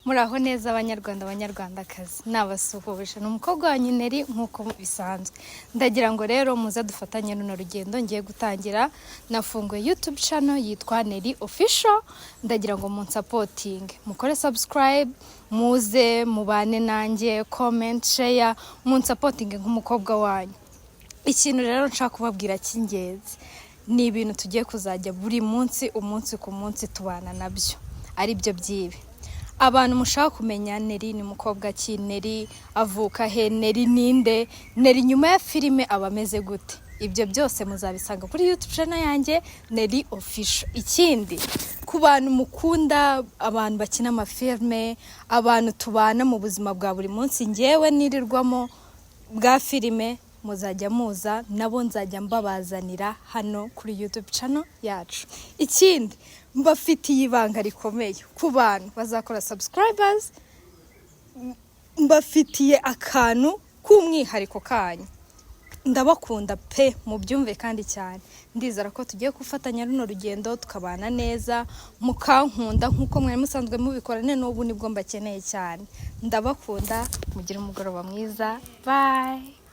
Muraho neza abanyarwandakazi nabasuhuje n'umukobwa wa Neri nkuko bisanzwe. Ndagira ngo rero muze dufatanye runo rugendo ngiye gutangira. Nafunguye YouTube channel yitwa Neri Official. Ndagira ngo supporting, mukore subscribe, muze mubane nanjye, comment, share, supporting nk'umukobwa wanyu. Ikintu rero nshaka kubabwira cy'ingenzi ni ibintu tugiye kuzajya buri munsi umunsi ku munsi tubana nabyo, ari byo byibe. Abantu mushaka kumenya Neri ni mukobwa ki, Neri avuka he, Neri ninde, Neri nyuma ya filime abameze gute. Ibyo byose muzabisanga kuri YouTube channel yanjye Neri Official. Ikindi ku bantu mukunda abantu bakina amafilme, abantu tubana mu buzima bwa buri munsi ngewe nirirwamo bwa filime, muzajya muza nabo nzajya mbabazanira hano kuri YouTube channel yacu. Ikindi mbafitiye ibanga rikomeye ku bantu bazakora subscribers, mbafitiye akantu k'umwihariko kanyu. Ndabakunda pe mubyumve kandi cyane. Ndizera ko tugiye gufatanya runo rugendo tukabana neza, mukankunda nkuko mwari musanzwe mubikora, n'ubu nibwo mbakeneye cyane. Ndabakunda, mugire umugoroba mwiza. Bye.